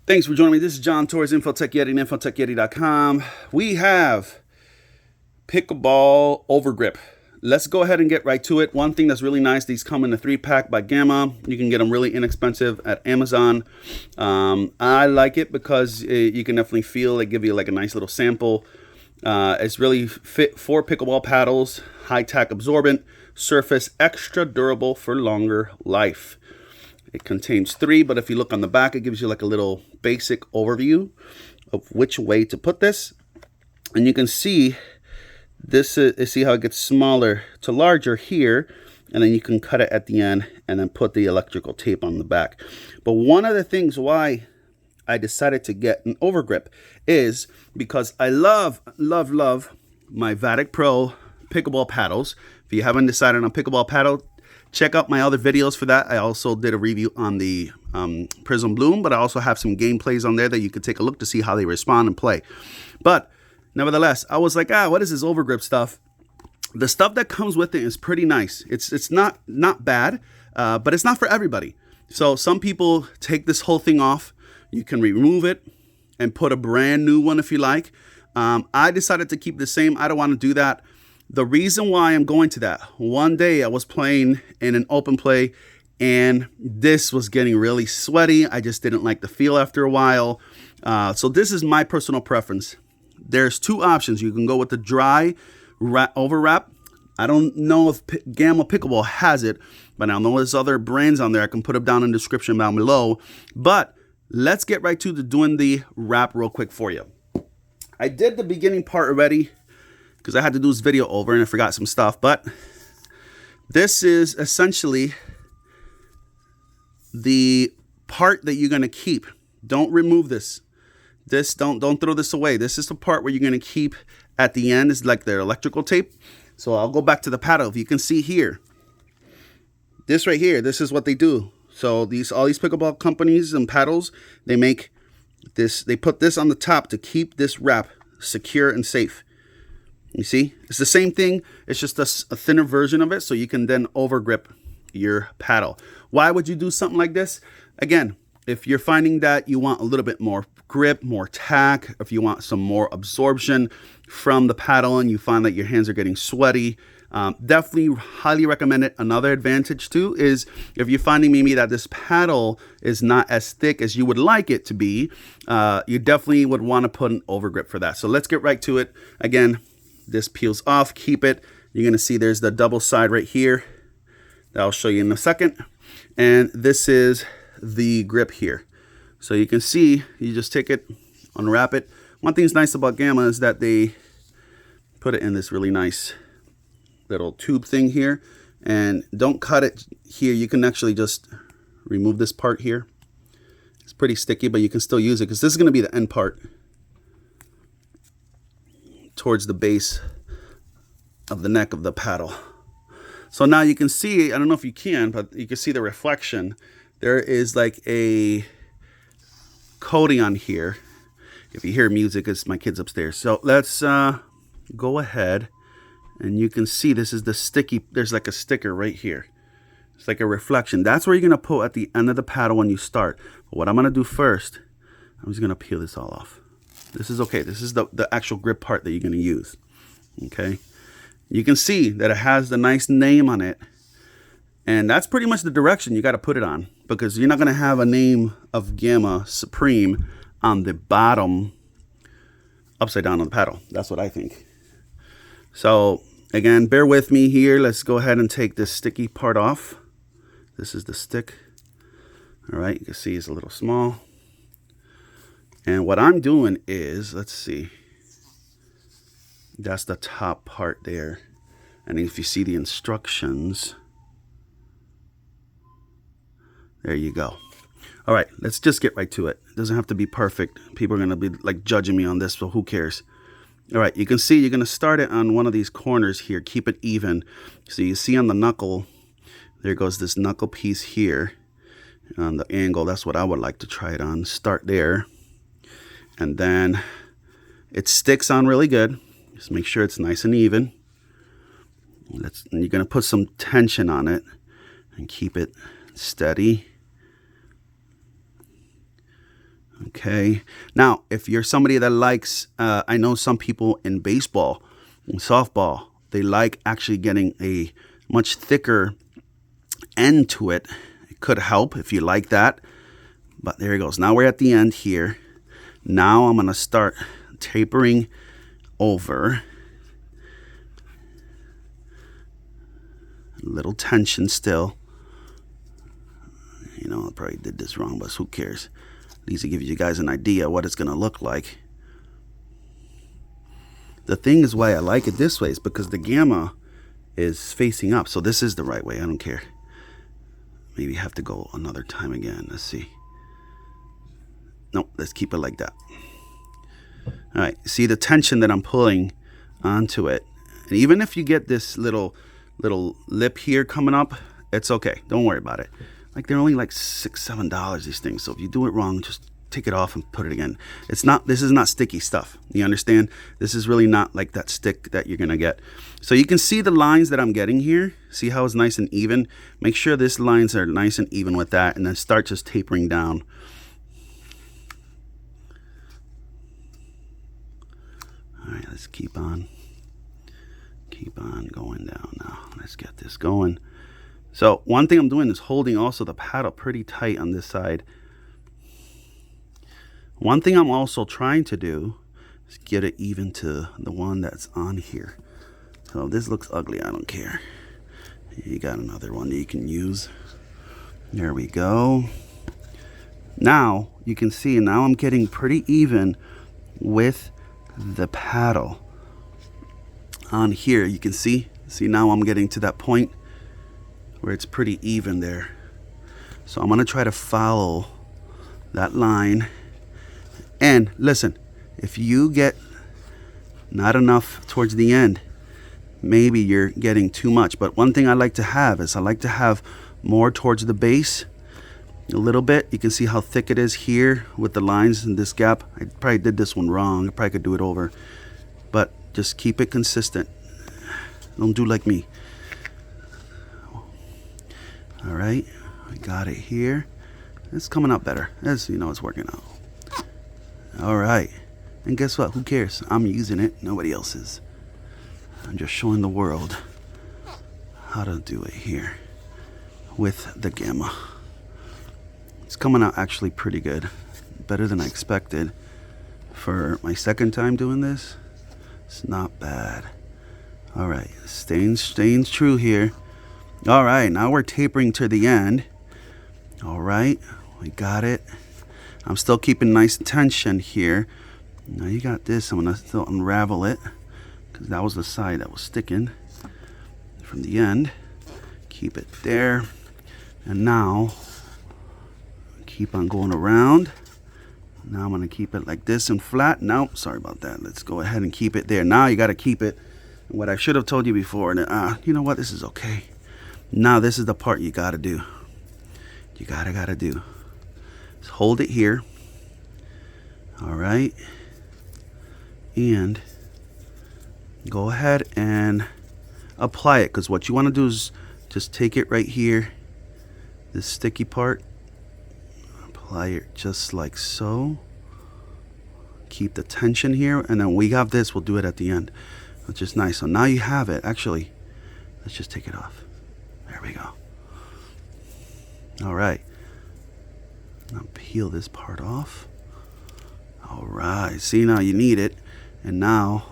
Thanks for joining me. This is John Torres, Infotech Yeti and InfotechYeti.com. We have Pickleball Overgrip. Let's go ahead and get right to it. One thing that's really nice, these come in a 3-pack by Gamma. You can get them really inexpensive at Amazon. I like it because you can definitely feel they give you like a nice little sample. It's really fit for pickleball paddles, high-tack absorbent, surface, extra durable for longer life. It contains 3, but if you look on the back, it gives you like a little basic overview of which way to put this. And you can see this see how it gets smaller to larger here, and then you can cut it at the end and then put the electrical tape on the back. But one of the things why I decided to get an Overgrip is because I love my VATIC Pro Pickleball paddles. If you haven't decided on a pickleball paddle, check out my other videos for that. I also did a review on the Prism Bloom, but I also have some gameplays on there that you could take a look to see how they respond and play. But nevertheless, I was like, what is this Overgrip stuff? The stuff that comes with it is pretty nice. It's not bad, but it's not for everybody. So some people take this whole thing off. You can remove it and put a brand new one if you like. I decided to keep the same. I don't want to do that. The reason why I'm going to that, one day I was playing in an open play and this was getting really sweaty. I just didn't like the feel after a while. So this is my personal preference. There's 2 options. You can go with the dry overwrap. I don't know if Gamma Pickleball has it, but I know there's other brands on there. I can put them down in the description down below. But let's get right to doing the wrap real quick for you. I did the beginning part already because I had to do this video over and I forgot some stuff. But this is essentially the part that you're going to keep. Don't remove this. Don't throw this away. This is the part where you're going to keep at the end. Is like their electrical tape. So I'll go back to the paddle. If you can see here, this right here, this is what they do. So all these pickleball companies and paddles, they make this. They put this on the top to keep this wrap secure and safe. You see, it's the same thing. It's just a thinner version of it, so you can then overgrip your paddle. Why would you do something like this? Again, if you're finding that you want a little bit more grip, more tack, if you want some more absorption from the paddle and you find that your hands are getting sweaty, definitely highly recommend it. Another advantage too is if you're finding maybe that this paddle is not as thick as you would like it to be, you definitely would want to put an overgrip for that. So let's get right to it. Again, this peels off, keep it. You're going to see there's the double side right here that I'll show you in a second. And this is the grip here. So you can see, you just take it, unwrap it. One thing's nice about Gamma is that they put it in this really nice little tube thing here. And don't cut it here. You can actually just remove this part here. It's pretty sticky, but you can still use it because this is going to be the end part towards the base of the neck of the paddle. So now you can see, I don't know if you can, but you can see the reflection. There is like a coating on here. If you hear music, it's my kids upstairs. So let's go ahead and you can see this is the sticky, there's like a sticker right here. It's like a reflection. That's where you're gonna put at the end of the paddle when you start. But what I'm gonna do first, I'm just gonna peel this all off. This is okay. This is the actual grip part that you're going to use. Okay. You can see that it has the nice name on it. And that's pretty much the direction you got to put it on. Because you're not going to have a name of Gamma Supreme on the bottom upside down on the paddle. That's what I think. So again, bear with me here. Let's go ahead and take this sticky part off. This is the stick. All right. You can see it's a little small. And what I'm doing is, let's see, that's the top part there. And if you see the instructions, there you go. All right, let's just get right to it. It doesn't have to be perfect. People are going to be like judging me on this, so who cares? All right, you can see you're going to start it on one of these corners here. Keep it even. So you see on the knuckle, there goes this knuckle piece here. On the angle, that's what I would like to try it on. Start there. And then it sticks on really good. Just make sure it's nice and even. And you're going to put some tension on it and keep it steady. Okay. Now, if you're somebody that likes, I know some people in baseball, in softball, they like actually getting a much thicker end to it. It could help if you like that. But there it goes. Now we're at the end here. Now I'm going to start tapering over. A little tension still. You know, I probably did this wrong, but who cares? At least it gives you guys an idea what it's going to look like. The thing is why I like it this way is because the Gamma is facing up. So this is the right way. I don't care. Maybe have to go another time again. Let's see. Nope, let's keep it like that. All right, see the tension that I'm pulling onto it. And even if you get this little lip here coming up, it's okay. Don't worry about it. Like they're only like $6, $7, these things. So if you do it wrong, just take it off and put it again. It's not, this is not sticky stuff. You understand? This is really not like that stick that you're gonna get. So you can see the lines that I'm getting here. See how it's nice and even? Make sure these lines are nice and even with that, and then start just tapering down. All right, let's keep on going down now. Let's get this going. So one thing I'm doing is holding also the paddle pretty tight on this side. One thing I'm also trying to do is get it even to the one that's on here. So if this looks ugly, I don't care. You got another one that you can use. There we go. Now you can see, now I'm getting pretty even with the paddle on here. You can see now I'm getting to that point where it's pretty even there. So I'm going to try to follow that line. And listen, if you get not enough towards the end, maybe you're getting too much. But one thing I like to have is I like to have more towards the base a little bit. You can see how thick it is here with the lines in this gap. I probably did this one wrong. I probably could do it over, but just keep it consistent. Don't do like me. All right, I got it here. It's coming out better. As you know, it's working out. All right, and guess what? Who cares? I'm using it. Nobody else is. I'm just showing the world how to do it here with the Gamma. It's coming out actually pretty good. Better than I expected. For my second time doing this, it's not bad. All right, staying true here. All right, now we're tapering to the end. All right, we got it. I'm still keeping nice tension here. Now you got this. I'm gonna still unravel it because that was the side that was sticking from the end. Keep it there. And now keep on going around. Now I'm gonna keep it like this and flat. No, sorry about that. Let's go ahead and keep it there. Now you gotta keep it. What I should have told you before, you know what, this is okay. Now this is the part you gotta do. You gotta do. Just hold it here. All right. And go ahead and apply it, because what you want to do is just take it right here, this sticky part, apply it just like so. Keep the tension here, and then we have this, we'll do it at the end, which is nice. So now you have it. Actually, let's just take it off. There we go. All right, now peel this part off. All right, see, now you need it. And now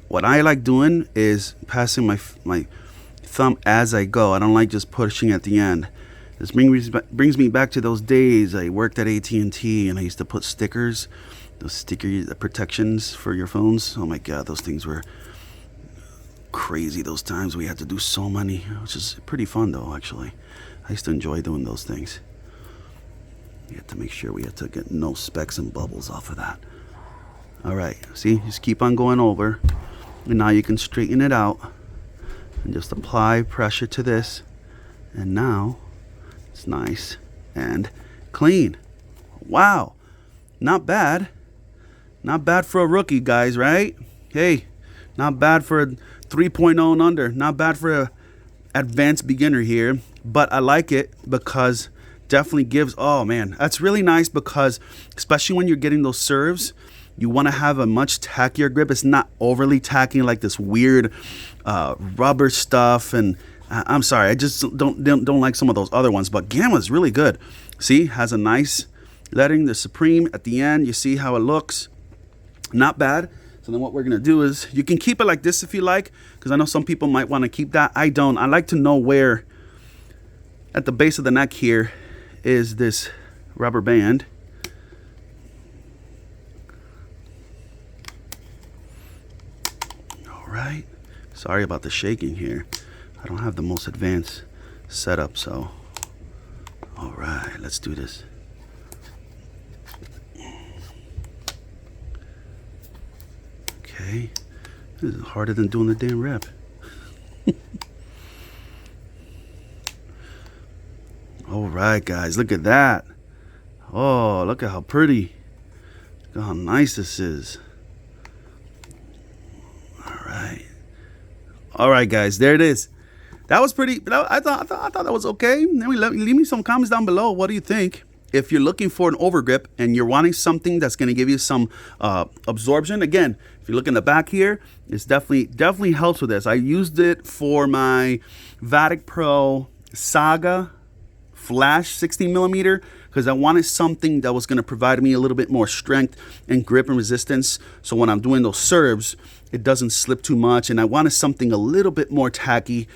what I like doing is passing my thumb as I go. I don't like just pushing at the end. This brings me back to those days I worked at AT&T, and I used to put stickers, those sticker protections for your phones. Oh my God, those things were crazy. Those times we had to do so many, which is pretty fun though, actually. I used to enjoy doing those things. You had to make sure we had to get no specks and bubbles off of that. All right, see, just keep on going over. And now you can straighten it out and just apply pressure to this. And now it's nice and clean. Wow, not bad. Not bad for a rookie, guys, right? Hey, not bad for a 3.0 and under. Not bad for a advanced beginner here. But I like it because definitely gives, oh man, that's really nice, because especially when you're getting those serves, you want to have a much tackier grip. It's not overly tacky like this weird rubber stuff. And I'm sorry, I just don't like some of those other ones, but Gamma's really good. See, has a nice letting, the Supreme at the end. You see how it looks, not bad. So then what we're gonna do is, you can keep it like this if you like, because I know some people might want to keep that. I don't. I like to know where at the base of the neck here is this rubber band. All right, sorry about the shaking here. I don't have the most advanced setup, so all right, let's do this. Okay, this is harder than doing the damn rep. All right, guys, look at that. Oh, look at how pretty. Look at how nice this is. All right, guys, there it is. That was pretty. I thought that was okay. Leave me some comments down below. What do you think? If you're looking for an overgrip and you're wanting something that's going to give you some absorption, again, if you look in the back here, it's definitely helps with this. I used it for my VATIC Pro Saga Flash 16 millimeter, because I wanted something that was going to provide me a little bit more strength and grip and resistance, so when I'm doing those serves, it doesn't slip too much. And I wanted something a little bit more tacky,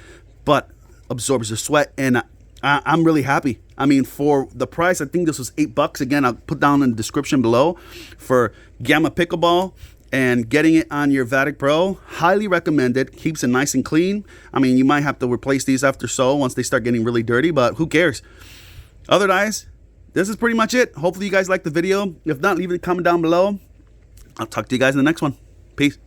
but absorbs the sweat. And I'm really happy. I mean, for the price, I think this was $8. Again, I'll put down in the description below for Gamma Pickleball. And getting it on your VATIC Pro, highly recommended. Keeps it nice and clean. I mean, you might have to replace these after so once they start getting really dirty, but who cares? Otherwise, this is pretty much it. Hopefully you guys liked the video. If not, leave a comment down below. I'll talk to you guys in the next one. Peace.